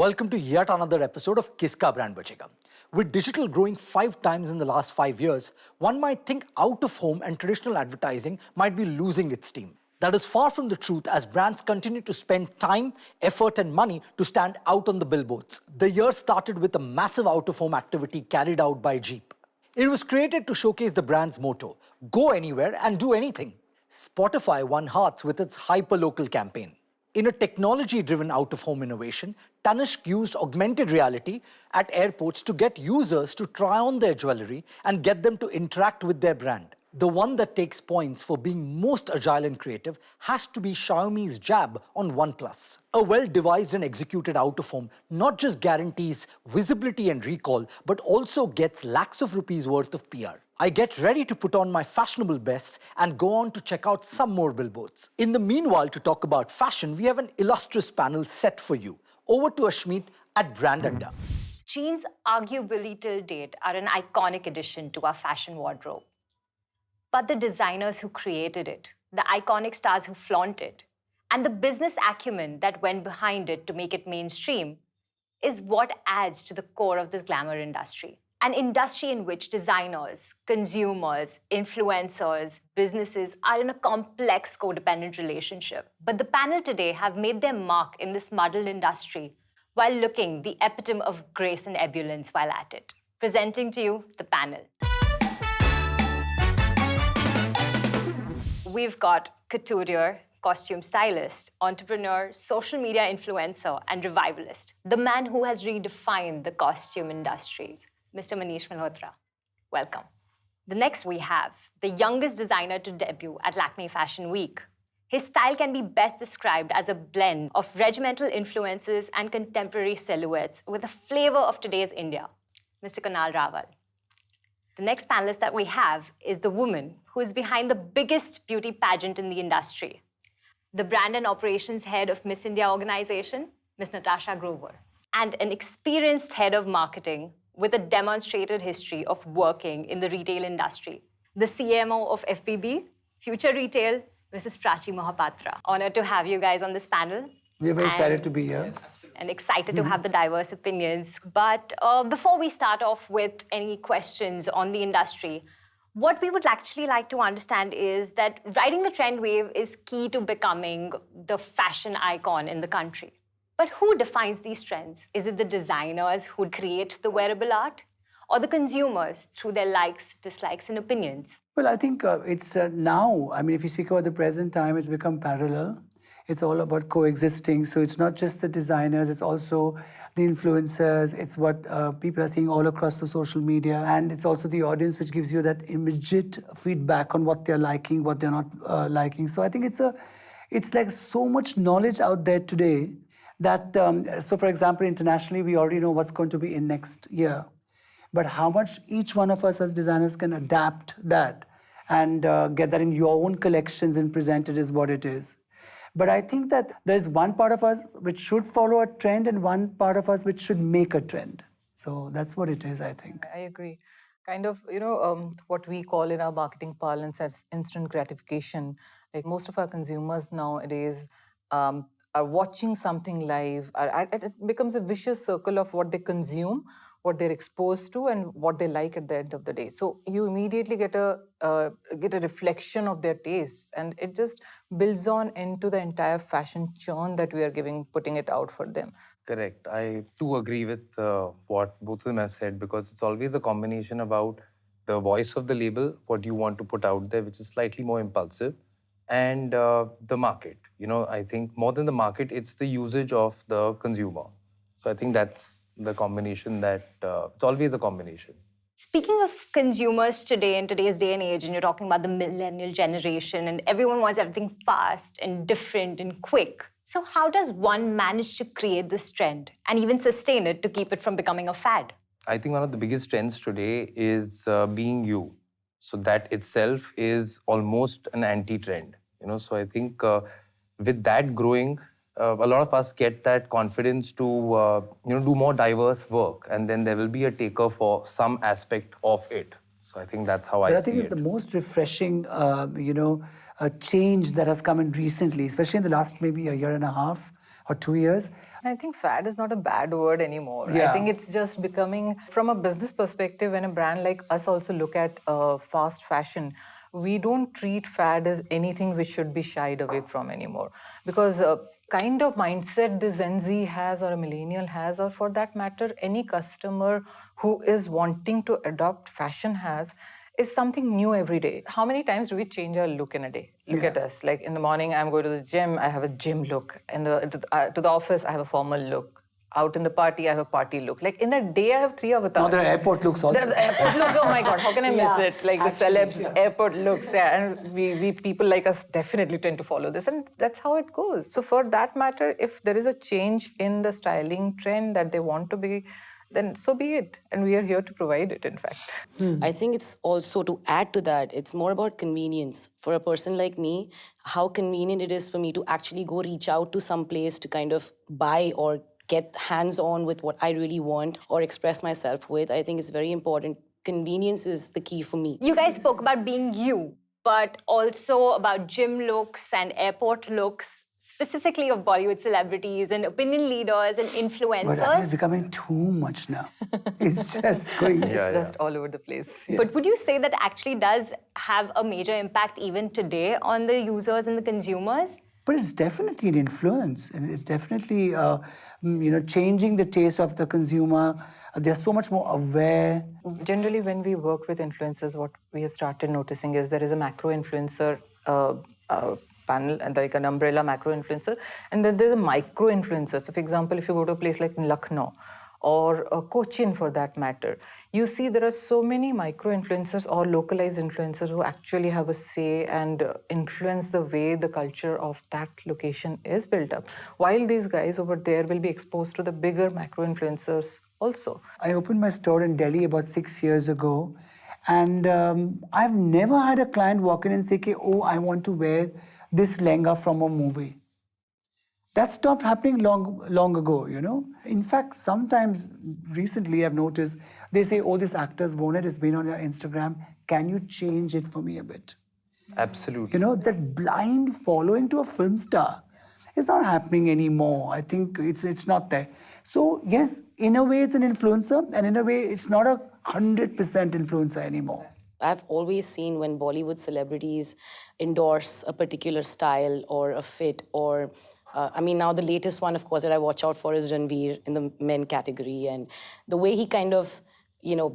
Welcome to yet another episode of Kiska Brand Bajega. With digital growing 5 times in the last 5 years, one might think out-of-home and traditional advertising might be losing its steam. That is far from the truth as brands continue to spend time, effort and money to stand out on the billboards. The year started with a massive out-of-home activity carried out by Jeep. It was created to showcase the brand's motto, go anywhere and do anything. Spotify won hearts with its hyperlocal campaign. In a technology-driven out-of-home innovation, Tanishq used augmented reality at airports to get users to try on their jewelry and get them to interact with their brand. The one that takes points for being most agile and creative has to be Xiaomi's Jab on OnePlus. A well-devised and executed out-of-home not just guarantees visibility and recall, but also gets lakhs of rupees worth of PR. I get ready to put on my fashionable best and go on to check out some more billboards. In the meanwhile, to talk about fashion, we have an illustrious panel set for you. Over to Ashmeet at Brand Adda. Jeans, arguably till date, are an iconic addition to our fashion wardrobe. But the designers who created it, the iconic stars who flaunt it, and the business acumen that went behind it to make it mainstream is what adds to the core of this glamour industry. An industry in which designers, consumers, influencers, businesses are in a complex codependent relationship. But the panel today have made their mark in this muddled industry while looking the epitome of grace and ebullience while at it. Presenting to you the panel. We've got couturier, costume stylist, entrepreneur, social media influencer, and revivalist. The man who has redefined the costume industries. Mr. Manish Malhotra, welcome. The next we have the youngest designer to debut at Lakme Fashion Week. His style can be best described as a blend of regimental influences and contemporary silhouettes with a flavor of today's India, Mr. Kunal Rawal. The next panelist that we have is the woman who is behind the biggest beauty pageant in the industry, the brand and operations head of Miss India Organisation, Ms. Natasha Grover, and an experienced head of marketing with a demonstrated history of working in the retail industry. The CMO of FBB, Future Retail, Mrs. Prachi Mohapatra. Honored to have you guys on this panel. We're very excited to be here. And excited to have the diverse opinions. But before we start off with any questions on the industry, what we would actually like to understand is that riding the trend wave is key to becoming the fashion icon in the country. But who defines these trends? Is it the designers who create the wearable art? Or the consumers through their likes, dislikes, and opinions? Well, I think it's now, if you speak about the present time, it's become parallel. It's all about coexisting. So it's not just the designers, it's also the influencers. It's what people are seeing all across the social media. And it's also the audience which gives you that immediate feedback on what they're liking, what they're not liking. So I think it's like so much knowledge out there today that, so for example, internationally, we already know what's going to be in next year. But how much each one of us as designers can adapt that and get that in your own collections and present it is what it is. But I think that there's one part of us which should follow a trend and one part of us which should make a trend. So that's what it is, I think. I agree. Kind of, what we call in our marketing parlance as instant gratification. Like most of our consumers nowadays are watching something live. It becomes a vicious circle of what they consume, what they're exposed to, and what they like at the end of the day. So you immediately get a reflection of their tastes, and it just builds on into the entire fashion churn that we are putting it out for them. Correct. I too agree with what both of them have said, because it's always a combination about the voice of the label, what you want to put out there, which is slightly more impulsive, and the market. I think more than the market, it's the usage of the consumer. So I think that's the combination that, it's always a combination. Speaking of consumers today, in today's day and age, and you're talking about the millennial generation, and everyone wants everything fast and different and quick. So how does one manage to create this trend and even sustain it to keep it from becoming a fad? I think one of the biggest trends today is being you. So that itself is almost an anti-trend. So I think with that growing, a lot of us get that confidence to do more diverse work, and then there will be a taker for some aspect of it. So I think that's how I see it. But I think it's the most refreshing, change that has come in recently, especially in the last maybe a year and a half or 2 years. And I think fad is not a bad word anymore. I Yeah. think it's just becoming, from a business perspective, when a brand like us also look at fast fashion, we don't treat fad as anything which should be shied away from anymore. Because kind of mindset the Gen Z has or a millennial has, or for that matter, any customer who is wanting to adopt fashion has, is something new every day. How many times do we change our look in a day? Look at us. Like in the morning, I'm going to the gym, I have a gym look. To the office, I have a formal look. Out in the party, I have a party look. Like in a day, I have 3 avatars. Now there are airport looks also. There's airport looks. Oh my God, how can I miss it? Like the celebs, airport looks. Yeah, and we people like us definitely tend to follow this, and that's how it goes. So for that matter, if there is a change in the styling trend that they want to be, then so be it. And we are here to provide it, in fact. I think it's also, to add to that, it's more about convenience. For a person like me, how convenient it is for me to actually go reach out to some place to kind of buy or get hands-on with what I really want or express myself with. I think it's very important. Convenience is the key for me. You guys spoke about being you, but also about gym looks and airport looks, specifically of Bollywood celebrities and opinion leaders and influencers. But I think it's becoming too much now. It's just going. It's just all over the place. But would you say that actually does have a major impact even today on the users and the consumers? But it's definitely an influence, and it's definitely changing the taste of the consumer. They're so much more aware. Generally, when we work with influencers, what we have started noticing is there is a macro influencer panel, and like an umbrella macro influencer, and then there's a micro influencer. So, for example, if you go to a place like Lucknow or Cochin for that matter, you see there are so many micro influencers or localized influencers who actually have a say and influence the way the culture of that location is built up. While these guys over there will be exposed to the bigger macro influencers also. I opened my store in Delhi about 6 years ago, and I've never had a client walk in and say, oh, I want to wear this lehenga from a movie. That stopped happening long ago, you know. In fact, sometimes recently I've noticed, they say, oh, this actor's bonnet has been on your Instagram. Can you change it for me a bit? Absolutely. You know, that blind following to a film star is not happening anymore. I think it's not there. So yes, in a way it's an influencer, and in a way it's not a 100% influencer anymore. I've always seen when Bollywood celebrities endorse a particular style or a fit or now the latest one, of course, that I watch out for is Ranveer in the men category, and the way he kind of,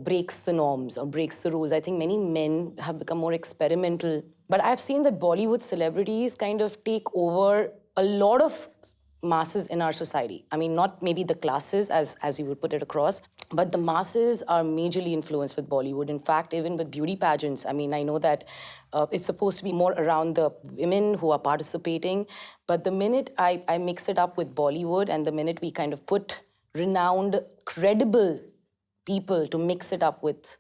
breaks the norms or breaks the rules. I think many men have become more experimental, but I've seen that Bollywood celebrities kind of take over a lot of masses in our society. I mean, not maybe the classes as you would put it across, but the masses are majorly influenced with Bollywood. In fact, even with beauty pageants, I mean, I know that it's supposed to be more around the women who are participating, but the minute I mix it up with Bollywood and the minute we kind of put renowned, credible people to mix it up with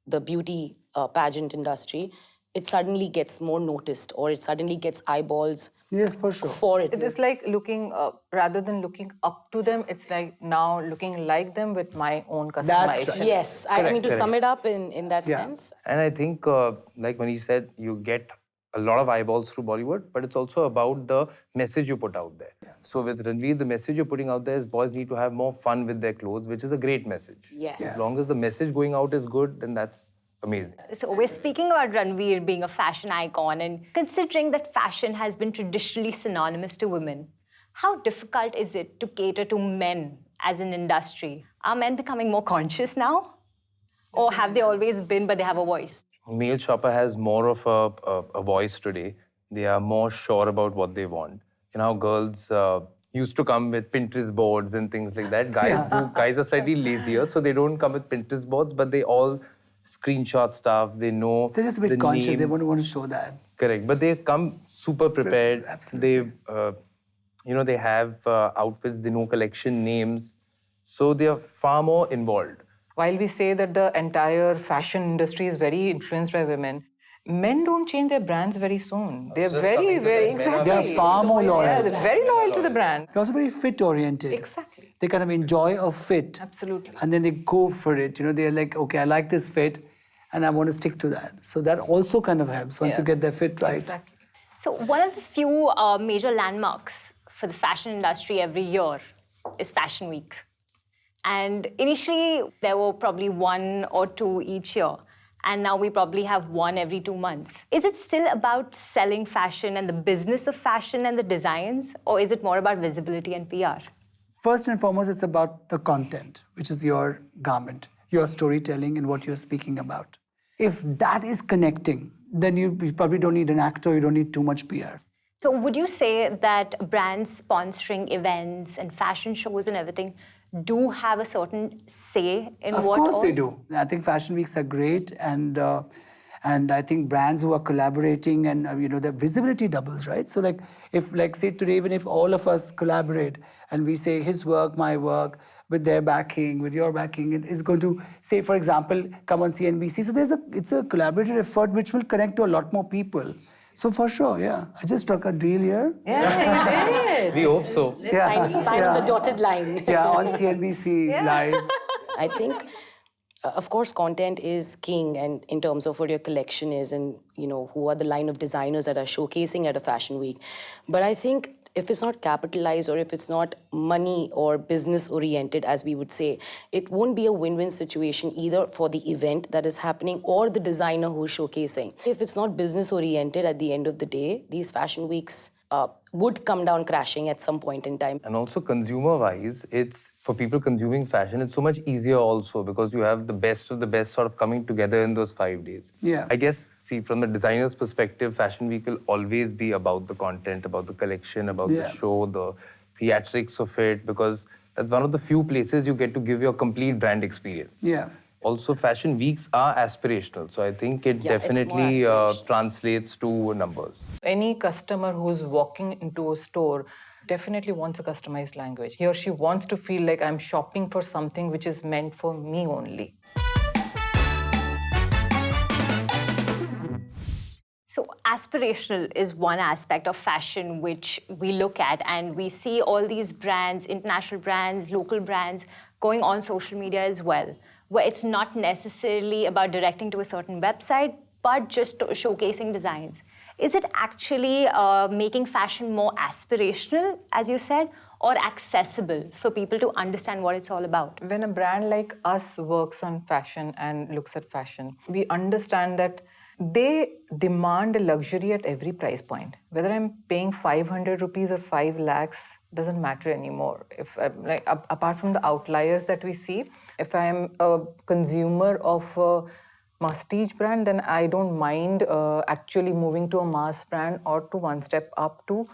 the beauty pageant industry, it suddenly gets more noticed, or it suddenly gets eyeballs. Yes, for sure. For it. It is like looking, rather than looking up to them, it's like now looking like them with my own customization. That's right. Yes, I mean, to sum it up in that sense. And I think, like Manish said, you get a lot of eyeballs through Bollywood, but it's also about the message you put out there. Yeah. So with Ranveer, the message you're putting out there is boys need to have more fun with their clothes, which is a great message. Yes. As long as the message going out is good, then that's amazing. So we're speaking about Ranveer being a fashion icon, and considering that fashion has been traditionally synonymous to women, how difficult is it to cater to men as an industry? Are men becoming more conscious now? Or have they always been, but they have a voice? Male shopper has more of a voice today. They are more sure about what they want. You know how girls used to come with Pinterest boards and things like that. Guys are slightly lazier, so they don't come with Pinterest boards, but they all screenshot stuff. They know. They're just a bit the conscious. name. They want to show that. Correct, but they come super prepared. Absolutely. They have outfits. They know collection names, so they are far more involved. While we say that the entire fashion industry is very influenced by women, men don't change their brands very soon. They're very, very exactly. They're far more loyal. Yeah, they're very loyal to the brand. They're also very fit oriented. Exactly. They kind of enjoy a fit. Absolutely. And then they go for it. You know, they're like, okay, I like this fit and I want to stick to that. So that also kind of helps once you get their fit right. Exactly. So one of the few major landmarks for the fashion industry every year is fashion weeks. And initially, there were probably 1 or 2 each year. And now we probably have 1 every 2 months. Is it still about selling fashion and the business of fashion and the designs? Or is it more about visibility and PR? First and foremost, it's about the content, which is your garment, your storytelling, and what you're speaking about. If that is connecting, then you probably don't need an actor, you don't need too much PR. So would you say that brands sponsoring events and fashion shows and everything do have a certain say in Of what course all? they do. I think fashion weeks are great, and I think brands who are collaborating and the visibility doubles, right? So if say today, even if all of us collaborate and we say his work, my work, with their backing, with your backing, it is going to say, for example, come on CNBC. So it's a collaborative effort which will connect to a lot more people. So for sure, yeah. I just struck a deal here. Yeah, you did. We hope so. Sign on the dotted line. Yeah, on CNBC live. I think, of course, content is king, and in terms of what your collection is, and who are the line of designers that are showcasing at a fashion week. But I think if it's not capitalized, or if it's not money or business oriented, as we would say, it won't be a win-win situation either for the event that is happening or the designer who's showcasing. If it's not business oriented, at the end of the day, these fashion weeks would come down crashing at some point in time. And also consumer-wise, it's for people consuming fashion, it's so much easier also because you have the best of the best sort of coming together in those 5 days. Yeah. I guess, see, from the designer's perspective, Fashion Week will always be about the content, about the collection, about the show, the theatrics of it, because that's one of the few places you get to give your complete brand experience. Yeah. Also, fashion weeks are aspirational. So I think it Yeah, it's more definitely aspirational. translates to numbers. Any customer who's walking into a store definitely wants a customized language. He or she wants to feel like I'm shopping for something which is meant for me only. So aspirational is one aspect of fashion which we look at, and we see all these brands, international brands, local brands, going on social media as well, where it's not necessarily about directing to a certain website, but just showcasing designs. Is it actually making fashion more aspirational, as you said, or accessible for people to understand what it's all about? When a brand like us works on fashion and looks at fashion, we understand that they demand a luxury at every price point. Whether I'm paying 500 rupees or 5 lakhs doesn't matter anymore. If apart from the outliers that we see, if I'm a consumer of a prestige brand, then I don't mind actually moving to a mass brand or to one step up to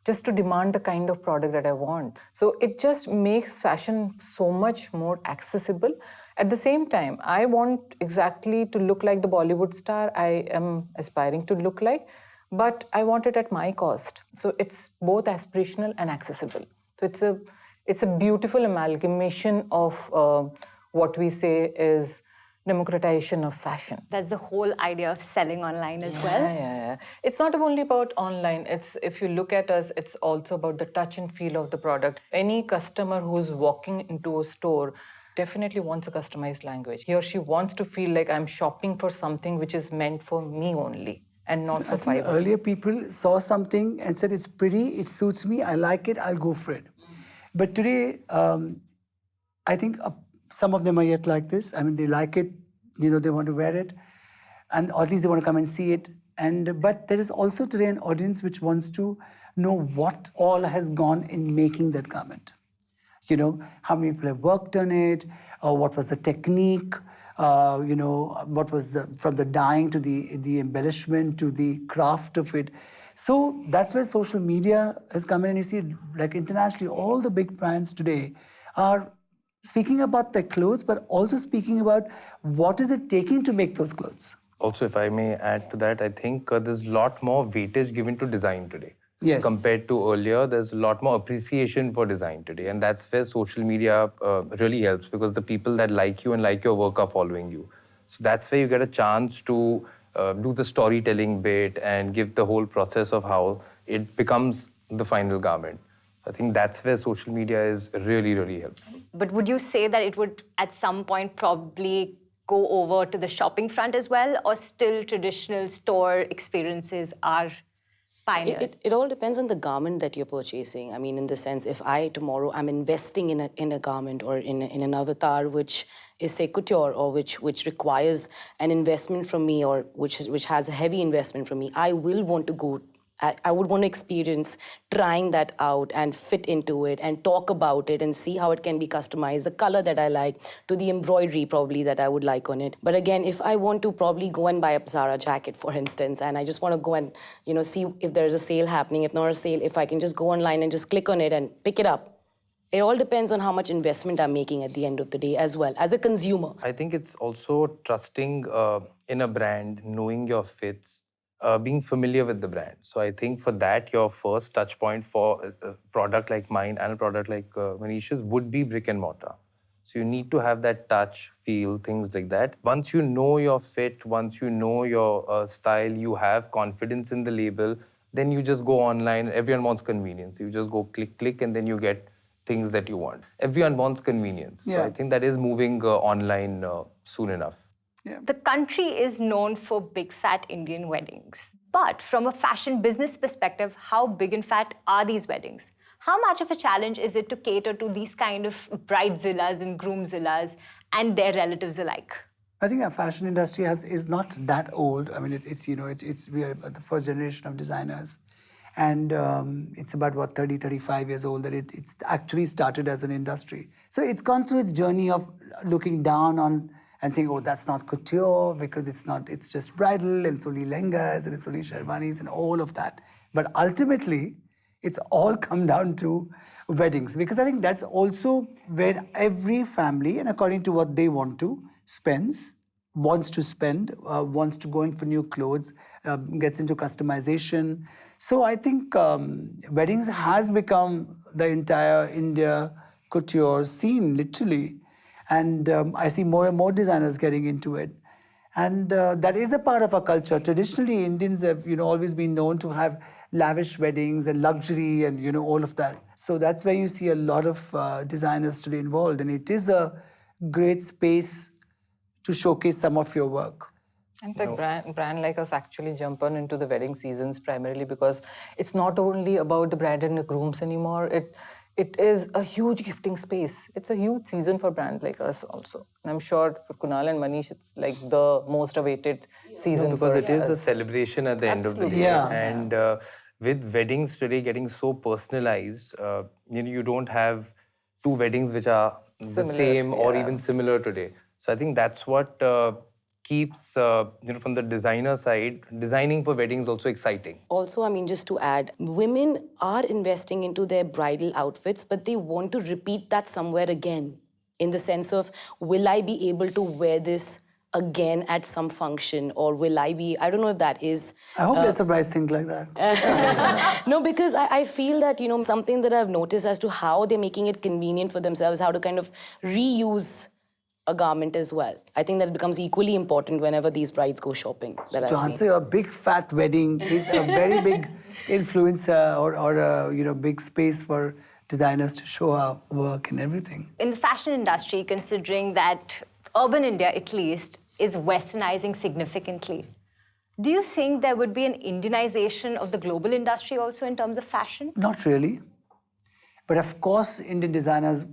just to demand the kind of product that I want. So it just makes fashion so much more accessible. At the same time, I want exactly to look like the Bollywood star I am aspiring to look like, but I want it at my cost. So it's both aspirational and accessible. So it's a beautiful amalgamation of what we say is democratization of fashion. That's the whole idea of selling online as well. Yeah. It's not only about online. If you look at us, it's also about the touch and feel of the product. Any customer who's walking into a store definitely wants a customized language. He or she wants to feel like I'm shopping for something which is meant for me only and not for I think 5 earlier people saw something and said, it's pretty, it suits me, I like it, I'll go for it. But today, I think some of them are yet like this. I mean, they like it, they want to wear it, and or at least they want to come and see it. But there is also today an audience which wants to know what all has gone in making that garment. How many people have worked on it, or what was the technique, what was from the dyeing to the embellishment to the craft of it. So that's where social media has come in, and you see, like internationally, all the big brands today are speaking about their clothes, but also speaking about what is it taking to make those clothes. Also, if I may add to that, I think there's a lot more weightage given to design today. Yes. Compared to earlier, there's a lot more appreciation for design today. And that's where social media really helps, because the people that like you and like your work are following you. So that's where you get a chance to do the storytelling bit and give the whole process of how it becomes the final garment. I think that's where social media is really, really helpful. But would you say that it would, at some point, probably go over to the shopping front as well, or still traditional store experiences are Pioneers. It all depends on the garment that you're purchasing. I mean, in the sense, if I tomorrow I'm investing in a garment or in an avatar which is say couture or which requires an investment from me or which has a heavy investment from me, I will want to go. I would want to experience trying that out and fit into it and talk about it and see how it can be customized, the color that I like, to the embroidery probably that I would like on it. But again, if I want to probably go and buy a Zara jacket, for instance, and I just want to go and see if there's a sale happening, if not a sale, if I can just go online and just click on it and pick it up. It all depends on how much investment I'm making at the end of the day as well, as a consumer. I think it's also trusting in a brand, knowing your fits, being familiar with the brand. So I think for that, your first touch point for a product like mine and a product like Manish's would be brick and mortar. So you need to have that touch, feel, things like that. Once you know your fit, once you know your style, you have confidence in the label, then you just go online. Everyone wants convenience. You just go click, and then you get things that you want. Everyone wants convenience. So I think that is moving online soon enough. The country is known for big fat Indian weddings. But from a fashion business perspective, how big and fat are these weddings? How much of a challenge is it to cater to these kind of bridezillas and groomzillas and their relatives alike? I think our fashion industry is not that old. I mean, we are the first generation of designers. And it's about, 30, 35 years old that it's actually started as an industry. So it's gone through its journey of looking down on and saying, oh, that's not couture because it's just bridal and it's only lehengas and it's only sherwanis and all of that. But ultimately, it's all come down to weddings because I think that's also where every family, and according to what they want to, wants to spend, wants to go in for new clothes, gets into customization. So I think weddings has become the entire India couture scene, literally. And I see more and more designers getting into it. And that is a part of our culture. Traditionally, Indians have always been known to have lavish weddings and luxury and all of that. So that's where you see a lot of designers today involved. And it is a great space to showcase some of your work. In fact, brand like us actually jump on into the wedding seasons primarily because it's not only about the bride and the grooms anymore. It is a huge gifting space. It's a huge season for brands like us also. And I'm sure for Kunal and Manish, it's like the most awaited season. Because for it is a us. celebration at the end of the day. Yeah. And with weddings today getting so personalized, you don't have two weddings which are the same or even similar today. So I think that's what keeps, from the designer side, designing for weddings also exciting. Also, I mean, just to add, women are investing into their bridal outfits, but they want to repeat that somewhere again, in the sense of, will I be able to wear this again at some function, or will I be, I don't know if that is... I hope there's surprise things like that. No, because I feel that, something that I've noticed as to how they're making it convenient for themselves, how to kind of reuse a garment as well. I think that becomes equally important whenever these brides go shopping. To answer your big fat wedding is a very big influencer or a big space for designers to show our work and everything. In the fashion industry, considering that urban India, at least, is westernizing significantly, do you think there would be an Indianization of the global industry also in terms of fashion? Not really. But of course, Indian designers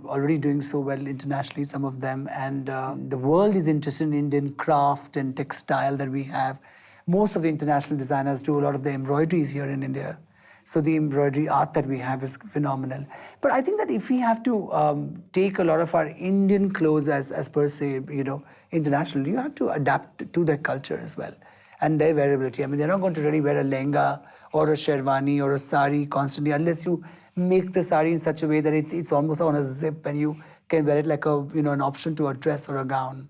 already doing so well internationally, some of them. And the world is interested in Indian craft and textile that we have. Most of the international designers do a lot of the embroideries here in India. So the embroidery art that we have is phenomenal. But I think that if we have to take a lot of our Indian clothes as per se, international, you have to adapt to their culture as well and their wearability. I mean, they're not going to really wear a lehenga or a sherwani or a sari constantly unless you make the sari in such a way that it's almost on a zip and you can wear it like an option to a dress or a gown,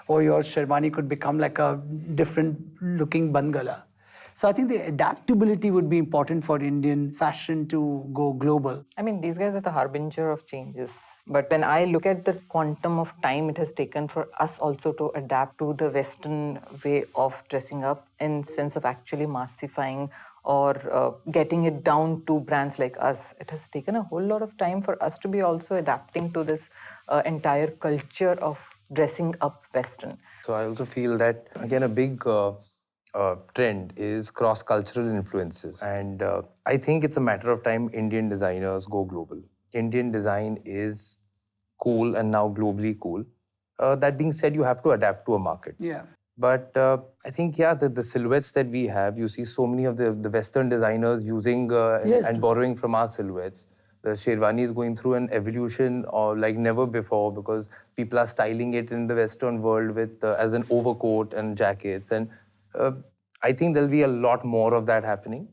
Or your sherwani could become like a different looking bangala. So I think the adaptability would be important for Indian fashion to go global. I mean, these guys are the harbinger of changes. But when I look at the quantum of time it has taken for us also to adapt to the Western way of dressing up in sense of actually massifying or getting it down to brands like us, it has taken a whole lot of time for us to be also adapting to this entire culture of dressing up Western. So I also feel that, again, a big trend is cross-cultural influences. And I think it's a matter of time Indian designers go global. Indian design is cool and now globally cool. That being said, you have to adapt to a market. Yeah. But I think, yeah, the silhouettes that we have, you see so many of the Western designers using and borrowing from our silhouettes. The Sherwani is going through an evolution like never before because people are styling it in the Western world with as an overcoat and jackets. And I think there'll be a lot more of that happening.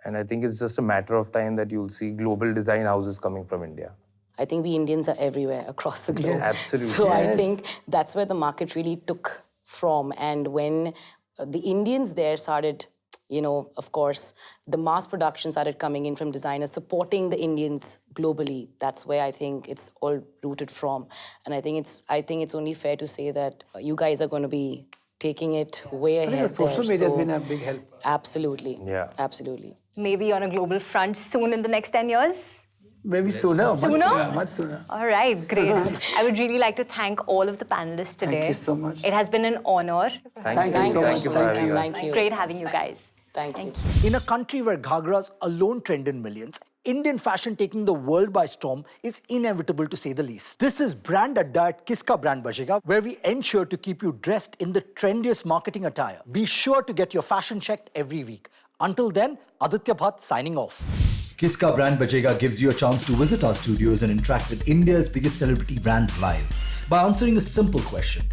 And I think it's just a matter of time that you'll see global design houses coming from India. I think we Indians are everywhere across the globe. Yes. Absolutely. So I think that's where the market really took from. And when the Indians there started, of course, the mass production started coming in from designers supporting the Indians globally. That's where I think it's all rooted from. And I think it's only fair to say that you guys are going to be taking it way ahead. I think social media has So been a big help. absolutely. Yeah. Absolutely. Maybe on a global front soon in the next 10 years? Maybe sooner. Sooner? Much sooner. All right, great. I would really like to thank all of the panelists today. Thank you so much. It has been an honor. Thank you so Thank much. you. for having us. Thank you. Great having you guys. Thank you. In a country where ghagras alone trend in millions, Indian fashion taking the world by storm is inevitable to say the least. This is Brand Adda at Kiska Brand Bajega, where we ensure to keep you dressed in the trendiest marketing attire. Be sure to get your fashion checked every week. Until then, Aditya Bhatt signing off. Kiska Brand Bajega gives you a chance to visit our studios and interact with India's biggest celebrity brands live by answering a simple question.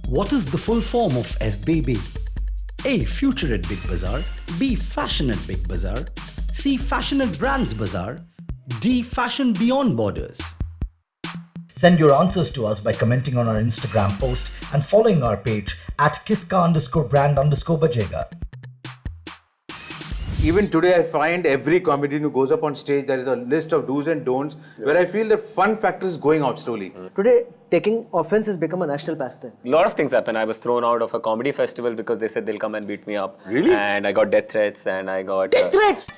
What is the full form of FBB? A. Future at Big Bazaar. B. Fashion at Big Bazaar. C. Fashion at Brands Bazaar. D. Fashion beyond borders. Send your answers to us by commenting on our Instagram post and following our page at Kiska_brand_Bajega. Even today, I find every comedian who goes up on stage, there is a list of do's and don'ts, where I feel the fun factor is going out slowly. Today, taking offense has become a national pastime. A lot of things happened. I was thrown out of a comedy festival because they said they'll come and beat me up. Really? And I got death threats and I got... Death threats!